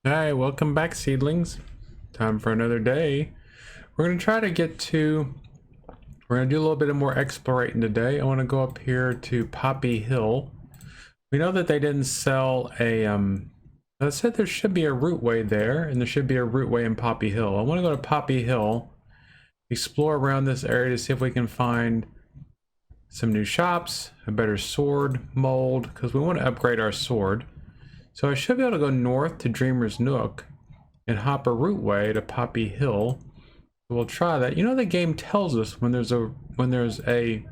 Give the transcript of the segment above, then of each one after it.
Hi, welcome back, seedlings. Time for another day. We're going to try to we're going to do a little bit of more explorating today. I want to go up here to Poppy Hill. We know that they didn't sell I said there should be a routeway there, and there should be a routeway in Poppy Hill. I want to go to Poppy Hill, explore around this area to see if we can find some new shops, a better sword mold, because we want to upgrade our sword. So I should be able to go north to Dreamer's Nook and hop a routeway to Poppy Hill. We'll try that. You know, the game tells us when there's a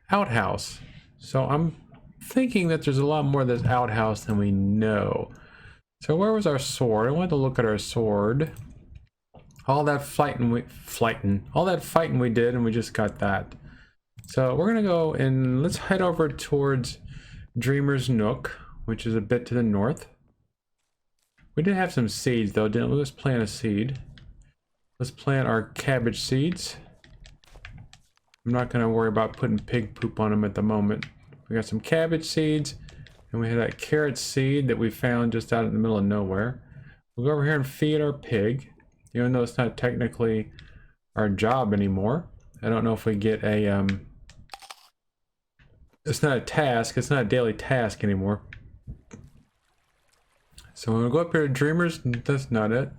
outhouse. So I'm thinking that there's a lot more of this outhouse than we know. So where was our sword? I wanted to look at our sword. All that fighting we did, and we just got that. So we're gonna go and let's head over towards Dreamer's Nook, which is a bit to the north. We did have some seeds though, didn't we? Let's plant a seed. Let's plant our cabbage seeds. I'm not going to worry about putting pig poop on them at the moment. We got some cabbage seeds, and we had that carrot seed that we found just out in the middle of nowhere. We'll go over here and feed our pig, even though it's not technically our job anymore. I don't know if we get a, it's not a task, it's not a daily task anymore. So we'll go up here to Dreamers. That's not it.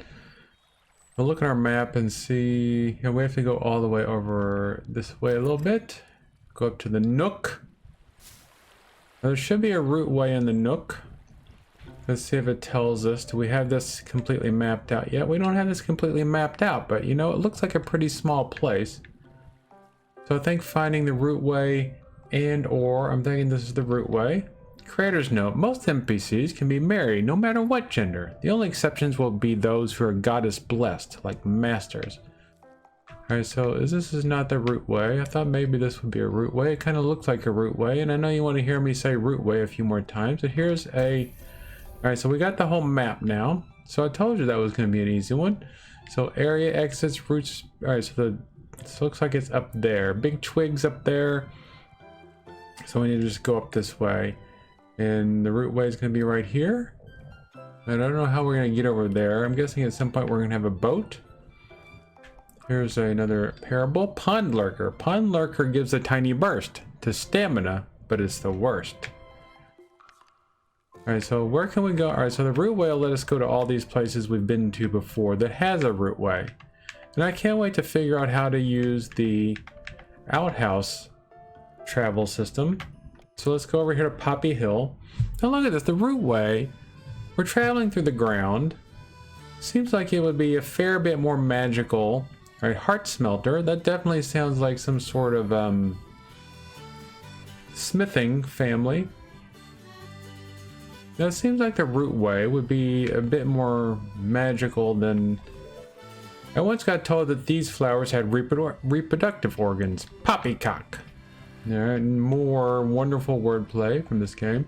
We'll look at our map and see. We have to go all the way over this way a little bit. Go up to the Nook. Now, there should be a routeway in the Nook. Let's see if it tells us. Do we have this completely mapped out yet? We don't have this completely mapped out, but you know, it looks like a pretty small place. So I think finding the routeway I'm thinking this is the routeway. Creator's note, most NPCs can be married no matter what gender. The only exceptions will be those who are goddess blessed, like masters. Alright, so this is not the routeway. I thought maybe this would be a routeway. It kind of looks like a routeway, and I know you want to hear me say routeway a few more times, but here's a... Alright, so we got the whole map now. So I told you that was going to be an easy one. So area, exits, routes... Alright, so this looks like it's up there. Big twigs up there. So we need to just go up this way. And the routeway is going to be right here. And I don't know how we're going to get over there. I'm guessing at some point we're going to have a boat. Here's another parable. Pond Lurker. Pond Lurker gives a tiny burst to stamina, but it's the worst. Alright, so where can we go? Alright, so the routeway will let us go to all these places we've been to before that has a routeway. And I can't wait to figure out how to use the outhouse travel system. So let's go over here to Poppy Hill. Now look at this, the routeway. We're traveling through the ground. Seems like it would be a fair bit more magical. Alright, Heart Smelter. That definitely sounds like some sort of smithing family. Now it seems like the routeway would be a bit more magical than... I once got told that these flowers had reproductive organs. Poppycock. Alright, more wonderful wordplay from this game.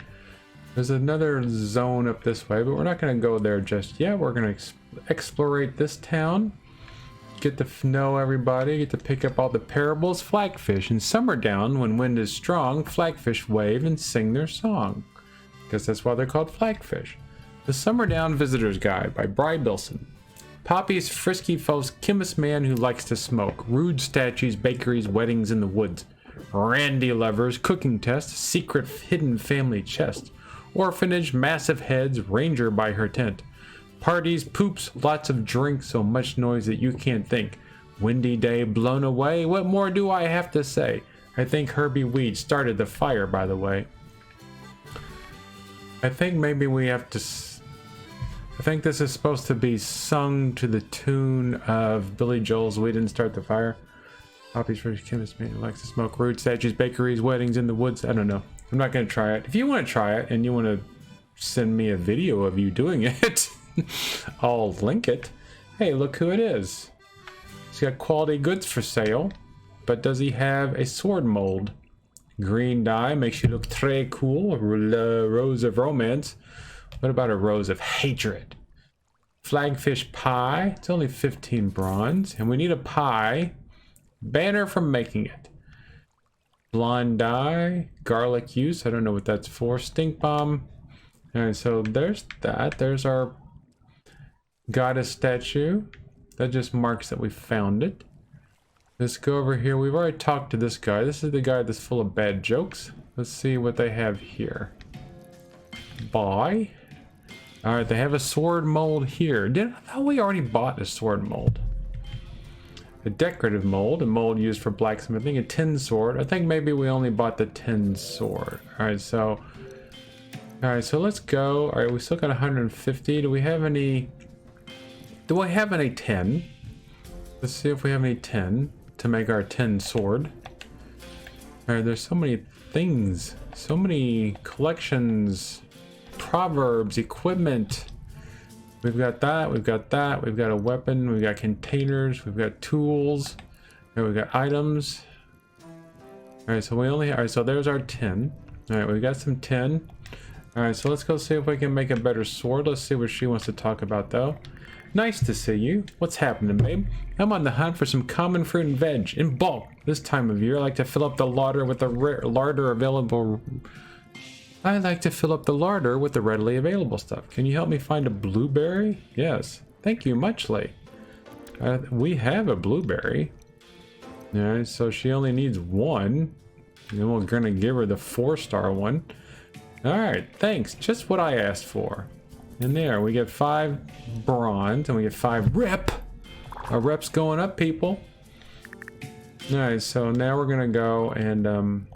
There's another zone up this way, but we're not going to go there just yet. We're going to explorate this town. Get to know everybody. Get to pick up all the parables. Flagfish. In summer down, when wind is strong, flagfish wave and sing their song. Because that's why they're called flagfish. The Summer Down Visitor's Guide by Bry Bilson. Poppy's frisky folks, chemist man who likes to smoke. Rude statues, bakeries, weddings in the woods. Randy lovers, cooking test, secret hidden family chest, orphanage, massive heads, ranger by her tent, parties, poops, lots of drink, so much noise that you can't think, windy day blown away, what more do I have to say? I think Herbie Weed started the fire, by the way. I think maybe we have to... I think this is supposed to be sung to the tune of Billy Joel's We Didn't Start the Fire. Poppy's first chemist man who likes to smoke. Rude statues, bakeries, weddings in the woods. I don't know. I'm not going to try it. If you want to try it and you want to send me a video of you doing it, I'll link it. Hey, look who it is. He's got quality goods for sale, but does he have a sword mold? Green dye makes you look très cool. A rose of romance. What about a rose of hatred? Flagfish pie. It's only 15 bronze, and we need a pie. Banner from making it. Blonde dye, garlic use, I don't know what that's for. Stink bomb. Alright, so there's that. There's our goddess statue. That just marks that we found it. Let's go over here. We've already talked to this guy. This is the guy that's full of bad jokes. Let's see what they have here. Buy. Alright, they have a sword mold here. I thought we already bought a sword mold. A decorative mold, a mold used for blacksmithing, a tin sword. I think maybe we only bought the tin sword. Alright, so let's go. Alright, we still got 150. Do we have any 10? Let's see if we have any 10 to make our tin sword. Alright, there's so many things, so many collections, proverbs, equipment. We've got that, we've got that, we've got a weapon, we've got containers, we've got tools, and we've got items. Alright, so alright, so there's our 10. Alright, we've got some 10. Alright, so let's go see if we can make a better sword. Let's see what she wants to talk about though. Nice to see you. What's happening, babe? I'm on the hunt for some common fruit and veg in bulk. This time of year, I like to fill up the larder with the readily available stuff. Can you help me find a blueberry? Yes. Thank you muchly. We have a blueberry. Alright, so she only needs one. And then we're gonna give her the 4-star one. Alright, thanks. Just what I asked for. And there, we get 5 bronze and we get 5 rep. Our rep's going up, people. Alright, so now we're gonna go and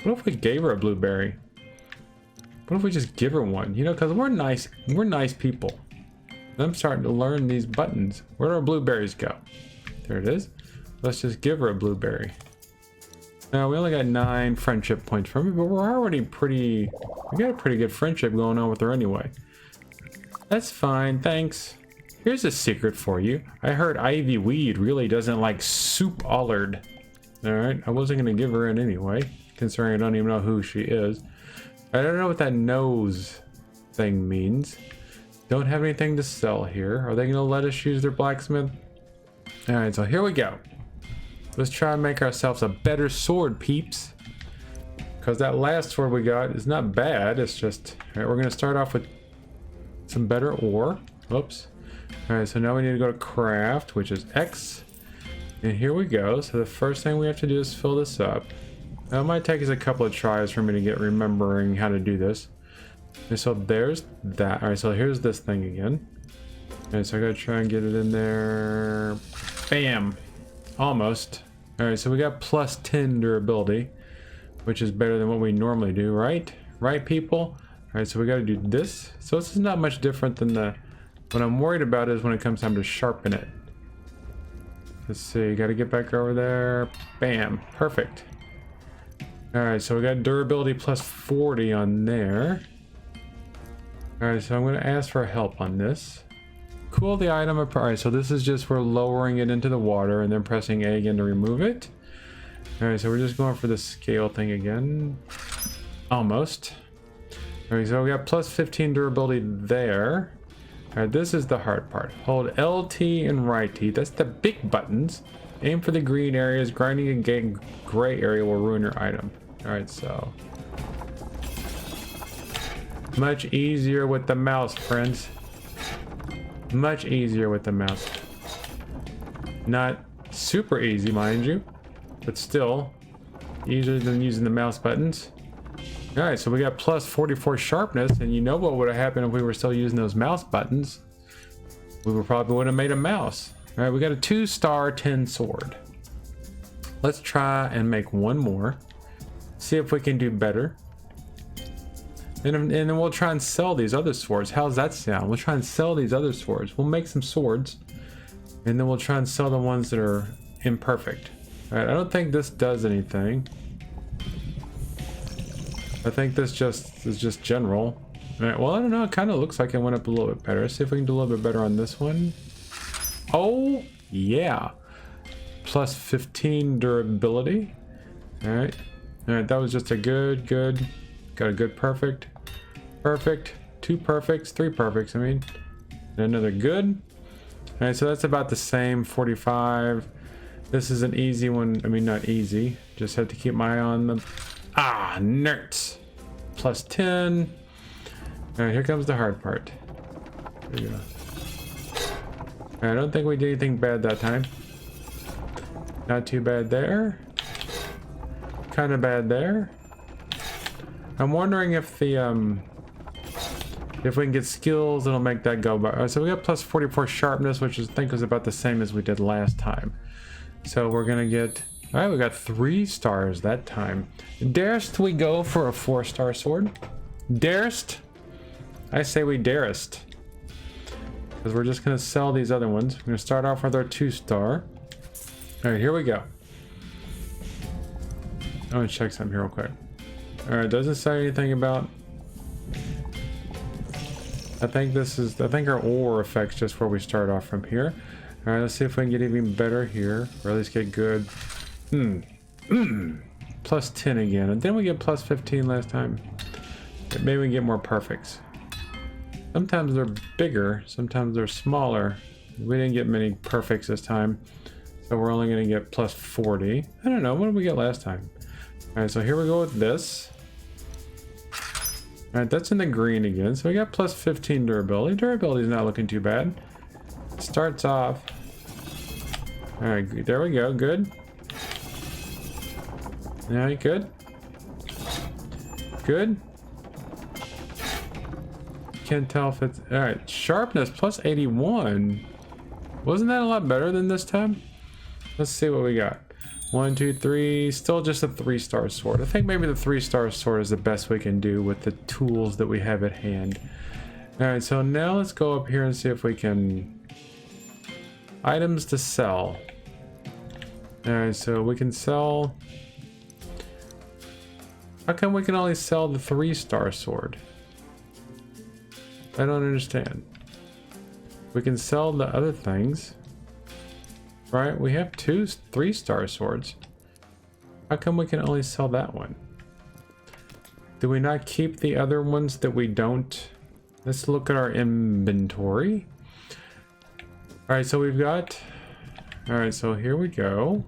what if we gave her a blueberry? What if we just give her one? You know, because we're nice people. I'm starting to learn these buttons. Where do our blueberries go? There it is. Let's just give her a blueberry. Now we only got 9 friendship points from it, but we're already we got a pretty good friendship going on with her anyway. That's fine, thanks. Here's a secret for you. I heard Ivy Weed really doesn't like soup Allard. Alright, I wasn't gonna give her in anyway, considering I don't even know who she is. I don't know what that nose thing means. Don't have anything to sell here. Are they gonna let us use their blacksmith? Alright, so here we go. Let's try and make ourselves a better sword, peeps. Because that last sword we got is not bad, it's just... Alright, we're gonna start off with some better ore. Whoops. Alright, so now we need to go to craft, which is X. And here we go. So the first thing we have to do is fill this up. Now, it might take us a couple of tries for me to get remembering how to do this. And so there's that. Alright, so here's this thing again. Alright, so I gotta try and get it in there. Bam! Almost. Alright, so we got plus 10 durability, which is better than what we normally do, right? Right, people? Alright, so we gotta do this. So this is not much different than what I'm worried about is when it comes time to sharpen it. Let's see, gotta get back over there. Bam, perfect. Alright, so we got durability plus 40 on there. Alright, so I'm gonna ask for help on this. Cool the item. Alright, so this is just we're lowering it into the water and then pressing A again to remove it. Alright, so we're just going for the scale thing again. Almost. Alright, so we got plus 15 durability there. Alright, this is the hard part. Hold LT and right T. That's the big buttons. Aim for the green areas. Grinding a gray area will ruin your item. Alright, so... Much easier with the mouse, friends. Much easier with the mouse. Not super easy, mind you. But still, easier than using the mouse buttons. Alright, so we got plus 44 sharpness, and you know what would have happened if we were still using those mouse buttons. We probably would have made a mouse. Alright, we got a 2-star 10 sword. Let's try and make one more. See if we can do better. And then we'll try and sell these other swords. How's that sound? We'll try and sell these other swords. We'll make some swords. And then we'll try and sell the ones that are imperfect. Alright, I don't think this does anything. I think this is just general. Alright, well, I don't know. It kind of looks like it went up a little bit better. Let's see if we can do a little bit better on this one. Oh, yeah. Plus 15 durability. Alright. Alright, that was just a good. Got a good perfect. Perfect. 2 perfects. 3 perfects, I mean. And another good. Alright, so that's about the same. 45. This is an easy one. I mean, not easy. Just have to keep my eye on them. Ah, nerds. Plus 10. Alright, here comes the hard part. There you go. I don't think we did anything bad that time. Not too bad there. Kind of bad there. I'm wondering if the if we can get skills, it'll make that go by. So we got plus 44 sharpness, which I think was about the same as we did last time. So we're gonna get. All right, we got 3 stars that time. Darest we go for a 4-star sword? Darest? I say we darest. Because we're just gonna sell these other ones. We're gonna start off with our 2-star. All right, here we go. I'm gonna check something here real quick. All right, doesn't say anything about. I think our ore affects just where we start off from here. All right, let's see if we can get even better here, or at least get good. Plus 10 again, and then we get plus 15 last time. Maybe we can get more perfects. Sometimes they're bigger, sometimes they're smaller. We didn't get many perfects this time, so we're only gonna get plus 40. I don't know, what did we get last time? All right, so here we go with this. All right, that's in the green again, so we got plus 15 durability. Durability is not looking too bad. Starts off. All right, there we go, good. All right, good. Good. Can't tell if it's... All right, sharpness plus 81. Wasn't that a lot better than this time? Let's see what we got. 1, 2, 3. Still just a 3-star sword. I think maybe the 3-star sword is the best we can do with the tools that we have at hand. All right, so now let's go up here and see if we can... Items to sell. All right, so we can sell... How come we can only sell the 3-star sword? I don't understand. We can sell the other things. Right? We have 2 3-star swords. How come we can only sell that one? Do we not keep the other ones that we don't? Let's look at our inventory. Alright, so we've got... Alright, so here we go.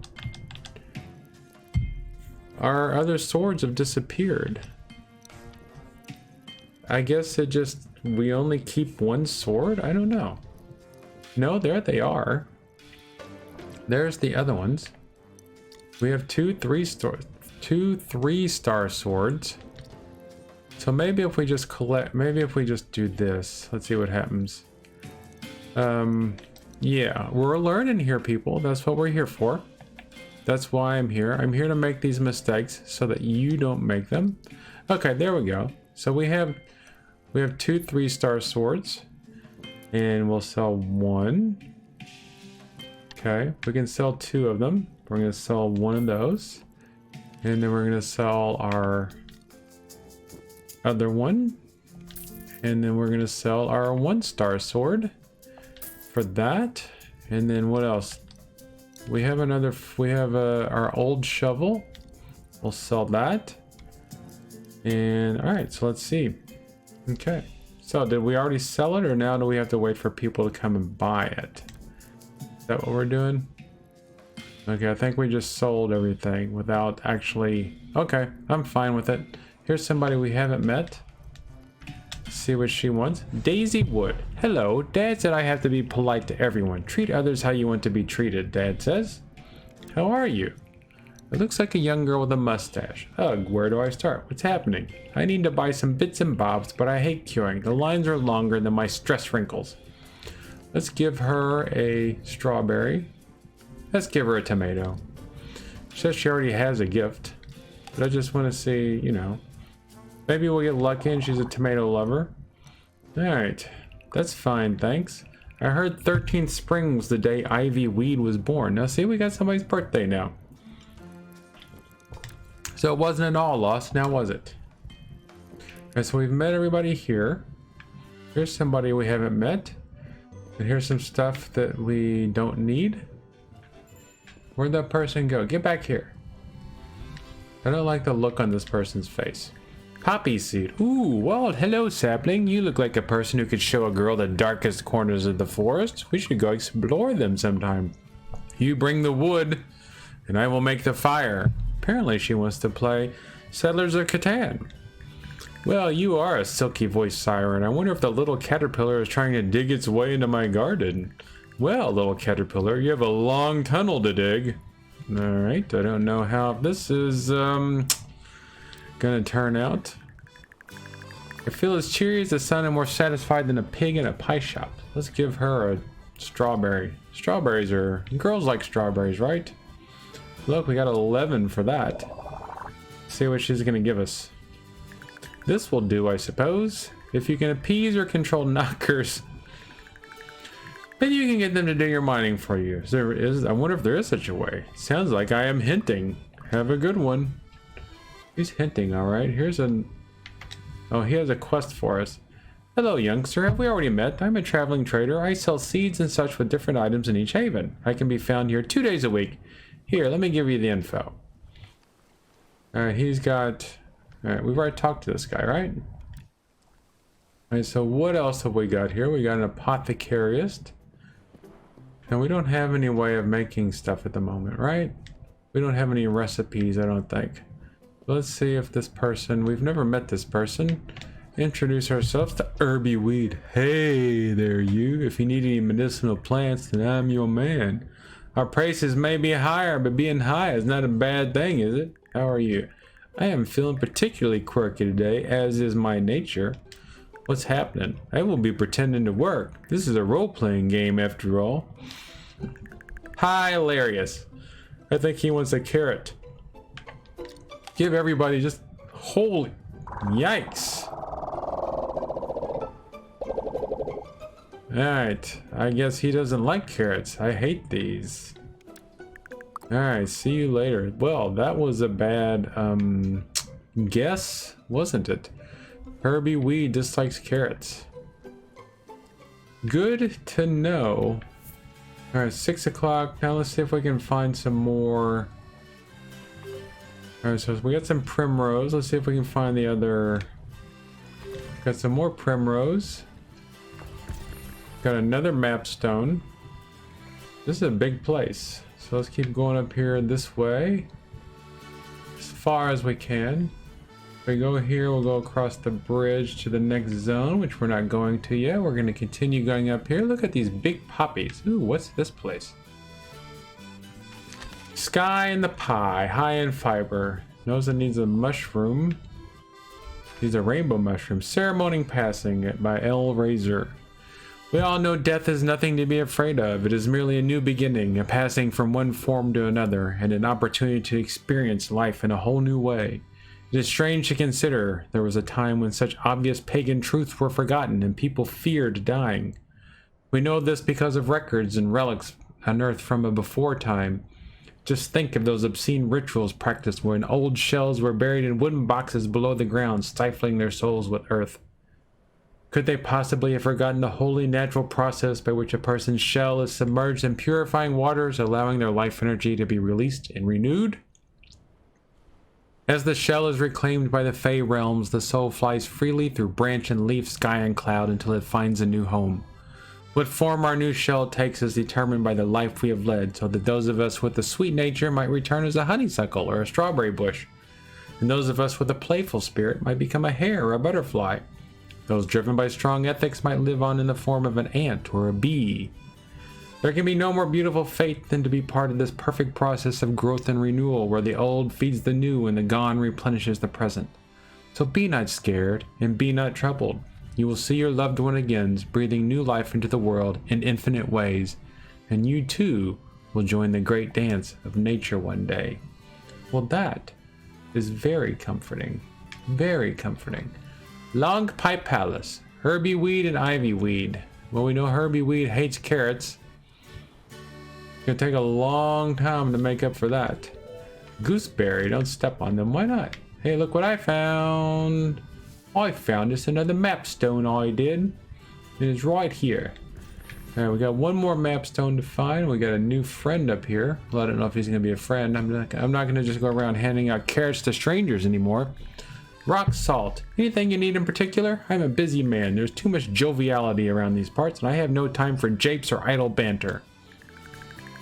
Our other swords have disappeared. I guess it just... We only keep 1 sword? I don't know. No, there they are. There's the other ones. We have 2 3-star swords. So maybe if we just collect... Maybe if we just do this. Let's see what happens. Yeah, we're learning here, people. That's what we're here for. That's why I'm here. I'm here to make these mistakes so that you don't make them. Okay, there we go. So we have 2 3-star swords, and we'll sell 1. Okay, we can sell 2 of them. We're gonna sell 1 of those, and then we're gonna sell our other one, and then we're gonna sell our 1-star sword for that. And then what else? We have another. We have our old shovel. We'll sell that. And all right, so let's see. Okay, so did we already sell it, or now do we have to wait for people to come and buy it? Is that what we're doing? Okay, I think we just sold everything without actually... Okay, I'm fine with it. Here's somebody we haven't met. See what she wants. Daisy Wood. Hello, Dad said I have to be polite to everyone. Treat others how you want to be treated, Dad says. How are you? It looks like a young girl with a mustache. Ugh, where do I start? What's happening? I need to buy some bits and bobs, but I hate queuing. The lines are longer than my stress wrinkles. Let's give her a strawberry. Let's give her a tomato. She says she already has a gift, but I just want to see, you know, maybe we'll get lucky and she's a tomato lover. Alright, that's fine, thanks. I heard 13th Spring was the day Ivy Weed was born. Now see, we got somebody's birthday now. So it wasn't at all lost, now was it? Alright, so we've met everybody here. Here's somebody we haven't met. And here's some stuff that we don't need. Where'd that person go? Get back here. I don't like the look on this person's face. Poppy seed. Ooh, well, hello, sapling. You look like a person who could show a girl the darkest corners of the forest. We should go explore them sometime. You bring the wood, and I will make the fire. Apparently she wants to play Settlers of Catan. Well, you are a silky voiced siren. I wonder if the little caterpillar is trying to dig its way into my garden. Well, little caterpillar, you have a long tunnel to dig. Alright, I don't know how this is gonna turn out. I feel as cheery as the sun and more satisfied than a pig in a pie shop. Let's give her a strawberry. Strawberries are... girls like strawberries, right? Look, we got 11 for that. See what she's gonna give us. This will do, I suppose. If you can appease or control knockers, maybe you can get them to do your mining for you. I wonder if there is such a way. Sounds like I am hinting. Have a good one. He's hinting, alright. Here's a... oh, he has a quest for us. Hello, youngster. Have we already met? I'm a traveling trader. I sell seeds and such with different items in each haven. I can be found here 2 days a week. Here, let me give you the info. Alright, he's got... alright, we've already talked to this guy, right? Alright, so what else have we got here? We got an apothecarist. And we don't have any way of making stuff at the moment, right? We don't have any recipes, I don't think. Let's see if this person... we've never met this person. Introduce ourselves to Herby Weed. Hey there, you. If you need any medicinal plants, then I'm your man. Our prices may be higher, but being high is not a bad thing, is it? How are you? I am feeling particularly quirky today, as is my nature. What's happening? I will be pretending to work. This is a role-playing game, after all. Hilarious. I think he wants a carrot. Give everybody just... holy... yikes. Alright, I guess he doesn't like carrots. I hate these. Alright, see you later. Well, that was a bad, guess, wasn't it? Herby Weed dislikes carrots. Good to know. Alright, 6 o'clock. Now let's see if we can find some more. Alright, so we got some primrose. Let's see if we can find the other. Got some more primrose. Got another map stone. This is a big place. So let's keep going up here this way. As far as we can. If we go here, we'll go across the bridge to the next zone, which we're not going to yet. We're going to continue going up here. Look at these big poppies. Ooh, what's this place? Sky in the pie, high in fiber. Knows it needs a mushroom. Needs a rainbow mushroom. Ceremony Passing by L. Razor. We all know death is nothing to be afraid of. It is merely a new beginning, a passing from one form to another, and an opportunity to experience life in a whole new way. It is strange to consider there was a time when such obvious pagan truths were forgotten and people feared dying. We know this because of records and relics unearthed from a before time. Just think of those obscene rituals practiced when old shells were buried in wooden boxes below the ground, stifling their souls with earth. Could they possibly have forgotten the wholly natural process by which a person's shell is submerged in purifying waters, allowing their life energy to be released and renewed? As the shell is reclaimed by the Fey realms, the soul flies freely through branch and leaf, sky and cloud until it finds a new home. What form our new shell takes is determined by the life we have led, so that those of us with a sweet nature might return as a honeysuckle or a strawberry bush, and those of us with a playful spirit might become a hare or a butterfly. Those driven by strong ethics might live on in the form of an ant or a bee. There can be no more beautiful fate than to be part of this perfect process of growth and renewal, where the old feeds the new and the gone replenishes the present. So be not scared and be not troubled. You will see your loved one again, breathing new life into the world in infinite ways, and you too will join the great dance of nature one day. Well, that is very comforting. Very comforting. Long Pipe Palace, Herby Weed and Ivy Weed. Well, we know Herby Weed hates carrots. It's gonna take a long time to make up for that. Gooseberry, don't step on them, why not? Hey, look what I found. I found just another map stone, I did. It is right here. Alright, we got one more map stone to find. We got a new friend up here. Well, I don't know if he's gonna be a friend. I'm not gonna just go around handing out carrots to strangers anymore. Rock salt. Anything you need in particular? I'm a busy man. There's too much joviality around these parts, and I have no time for japes or idle banter.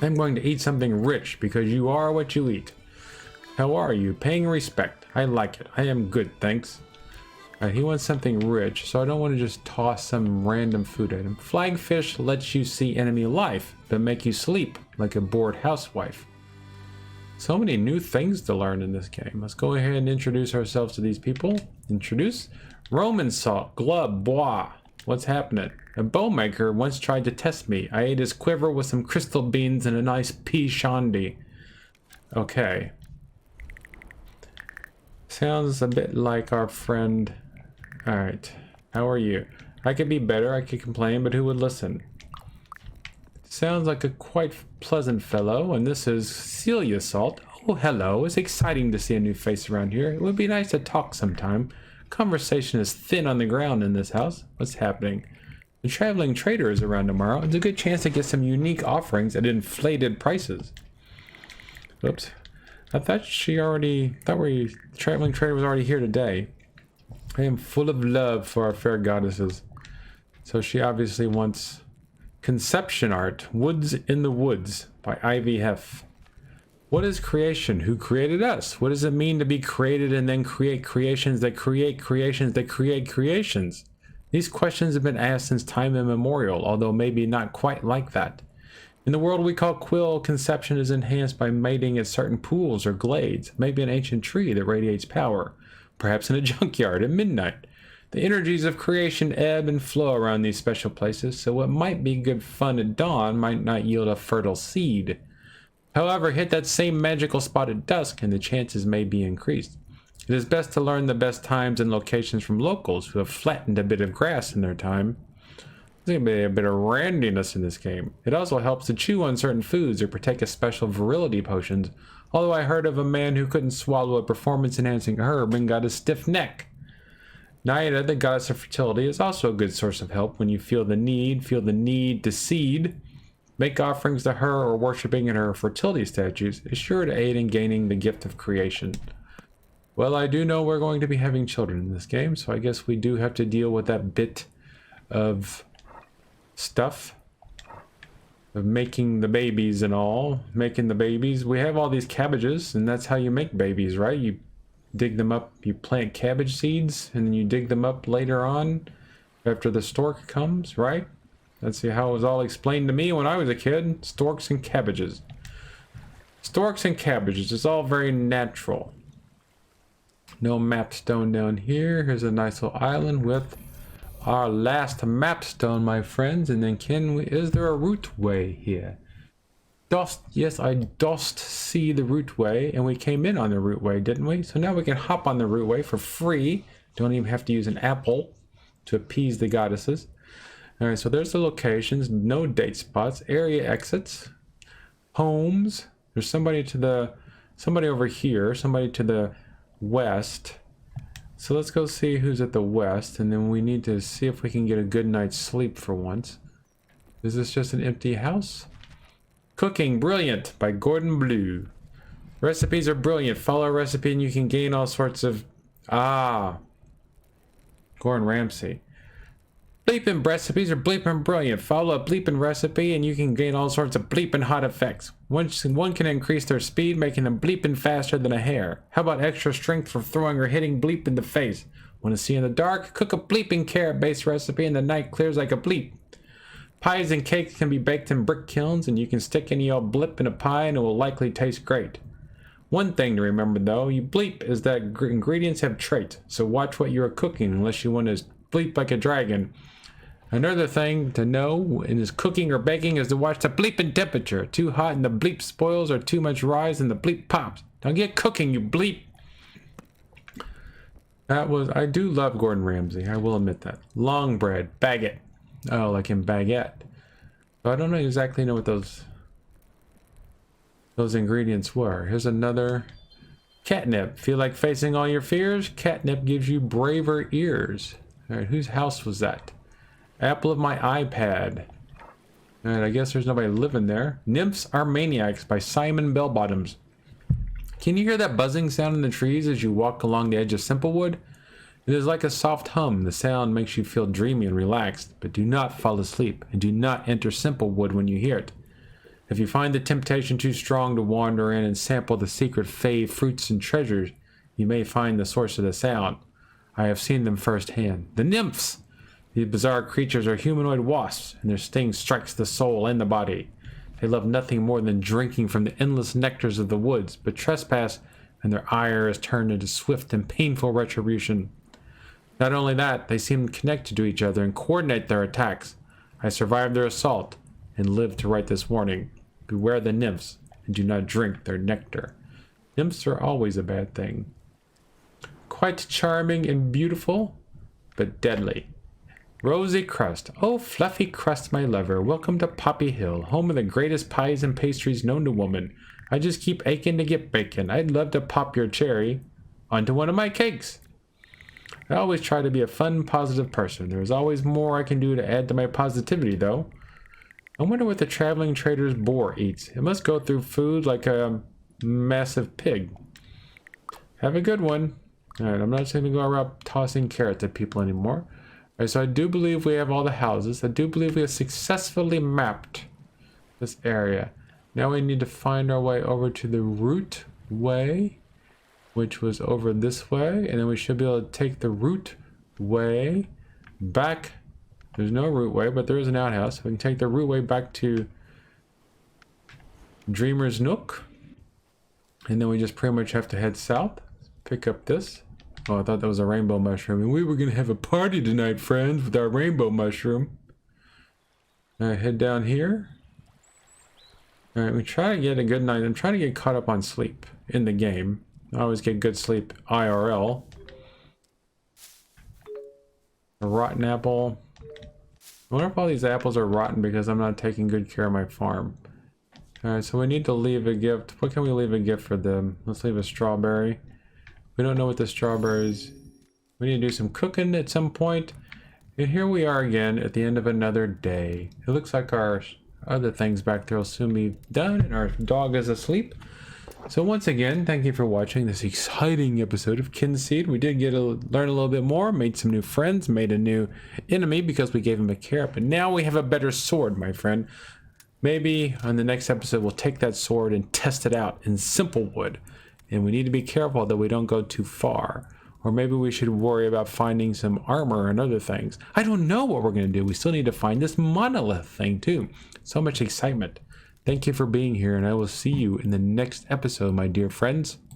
I'm going to eat something rich, because you are what you eat. How are you? Paying respect. I like it. I am good, thanks. Alright, he wants something rich, so I don't want to just toss some random food at him. Flying fish lets you see enemy life, but make you sleep like a bored housewife. So many new things to learn in this game. Let's go ahead and introduce ourselves to these people. Introduce. Roman salt, glub, bois. What's happening? A bowmaker once tried to test me. I ate his quiver with some crystal beans and a nice pea shandy. Okay. Sounds a bit like our friend. Alright. How are you? I could be better, I could complain, but who would listen? Sounds like a quite pleasant fellow, and this is Celia Salt. Oh, hello. It's exciting to see a new face around here. It would be nice to talk sometime. Conversation is thin on the ground in this house. What's happening? The traveling trader is around tomorrow. It's a good chance to get some unique offerings at inflated prices. Oops. I thought the traveling trader was already here today. I am full of love for our fair goddesses. So she obviously wants conception art. Woods in the Woods by Ivy Heff. What is creation? Who created us? What does it mean to be created and then create creations that create creations that create creations? These questions have been asked since time immemorial, although maybe not quite like that. In the world we call quill, conception is enhanced by mating at certain pools or glades, maybe an ancient tree that radiates power, perhaps in a junkyard at midnight. The energies of creation ebb and flow around these special places, so what might be good fun at dawn might not yield a fertile seed. However, hit that same magical spot at dusk and the chances may be increased. It is best to learn the best times and locations from locals who have flattened a bit of grass in their time. There's going to be a bit of randiness in this game. It also helps to chew on certain foods or partake of special virility potions, although I heard of a man who couldn't swallow a performance-enhancing herb and got a stiff neck. Naida, the goddess of fertility, is also a good source of help when you feel the need to seed. Make offerings to her or worshipping in her fertility statues is sure to aid in gaining the gift of creation. Well, I do know we're going to be having children in this game, so I guess we do have to deal with that bit of stuff. Of making the babies and all. Making the babies. We have all these cabbages, and that's how you make babies, right? You dig them up, you plant cabbage seeds, and then you dig them up later on after the stork comes, right? That's how it was all explained to me when I was a kid. Storks and cabbages. Storks and cabbages. It's all very natural. No map stone down here. Here's a nice little island with our last map stone, my friends. And then is there a routeway here? Yes, I dost see the routeway, and we came in on the routeway, didn't we? So now we can hop on the routeway for free. Don't even have to use an apple to appease the goddesses. All right, so there's the locations, no date spots, area exits, homes. There's somebody over here, somebody to the west. So let's go see who's at the west, and then we need to see if we can get a good night's sleep for once. Is this just an empty house? Cooking Brilliant by Gordon Blue. Recipes are brilliant. Follow a recipe and you can gain all sorts of... Gordon Ramsay. Bleepin' recipes are bleepin' brilliant. Follow a bleepin' recipe and you can gain all sorts of bleepin' hot effects. One can increase their speed, making them bleepin' faster than a hare. How about extra strength for throwing or hitting bleep in the face? Want to see in the dark? Cook a bleeping carrot-based recipe and the night clears like a bleep. Pies and cakes can be baked in brick kilns, and you can stick any old blip in a pie and it will likely taste great. One thing to remember though, you bleep, is that ingredients have traits, so watch what you are cooking unless you want to bleep like a dragon. Another thing to know in his cooking or baking is to watch the bleeping temperature. Too hot and the bleep spoils, or too much rise and the bleep pops. Don't get cooking, you bleep. I do love Gordon Ramsay, I will admit that. Long bread, baguette. Oh, like in baguette. So I don't exactly know what those ingredients were. Here's another catnip. Feel like facing all your fears? Catnip gives you braver ears. All right, whose house was that? Apple of my iPad. All right, I guess there's nobody living there. Nymphs Are Maniacs by Simon Bellbottoms. Can you hear that buzzing sound in the trees as you walk along the edge of Simplewood? It is like a soft hum. The sound makes you feel dreamy and relaxed, but do not fall asleep, and do not enter Simplewood when you hear it. If you find the temptation too strong to wander in and sample the secret fave fruits and treasures, you may find the source of the sound. I have seen them firsthand. The nymphs! These bizarre creatures are humanoid wasps, and their sting strikes the soul and the body. They love nothing more than drinking from the endless nectars of the woods, but trespass, and their ire is turned into swift and painful retribution. Not only that, they seem connected to each other and coordinate their attacks. I survived their assault, and lived to write this warning. Beware the nymphs, and do not drink their nectar. Nymphs are always a bad thing. Quite charming and beautiful, but deadly. Rosy crust. Oh, fluffy crust, my lover. Welcome to Poppy Hill, home of the greatest pies and pastries known to woman. I just keep aching to get bacon. I'd love to pop your cherry onto one of my cakes. I always try to be a fun, positive person. There's always more I can do to add to my positivity, though. I wonder what the traveling trader's boar eats. It must go through food like a massive pig. Have a good one. Alright, I'm not just going to go around tossing carrots at people anymore. Alright, so I do believe we have all the houses. I do believe we have successfully mapped this area. Now we need to find our way over to the route way, which was over this way, and then we should be able to take the route way back. There's no route way, but there is an outhouse. We can take the route way back to Dreamer's Nook, and then we just pretty much have to head south. Pick up this. Oh, I thought that was a rainbow mushroom, and we were gonna have a party tonight, friends, with our rainbow mushroom. Alright, head down here. Alright, we try to get a good night. I'm trying to get caught up on sleep in the game. I always get good sleep IRL. A rotten apple. I wonder if all these apples are rotten because I'm not taking good care of my farm. Alright, so we need to leave a gift. What can we leave a gift for them? Let's leave a strawberry. We don't know what the strawberries. We need to do some cooking at some point. And here we are again at the end of another day. It looks like our other things back there will soon be done and our dog is asleep. So once again, thank you for watching this exciting episode of Kynseed. We did learn a little bit more, made some new friends, made a new enemy because we gave him a carrot, but now we have a better sword, my friend. Maybe on the next episode we'll take that sword and test it out in simple wood. And we need to be careful that we don't go too far. Or maybe we should worry about finding some armor and other things. I don't know what we're going to do. We still need to find this monolith thing too. So much excitement. Thank you for being here, and I will see you in the next episode, my dear friends.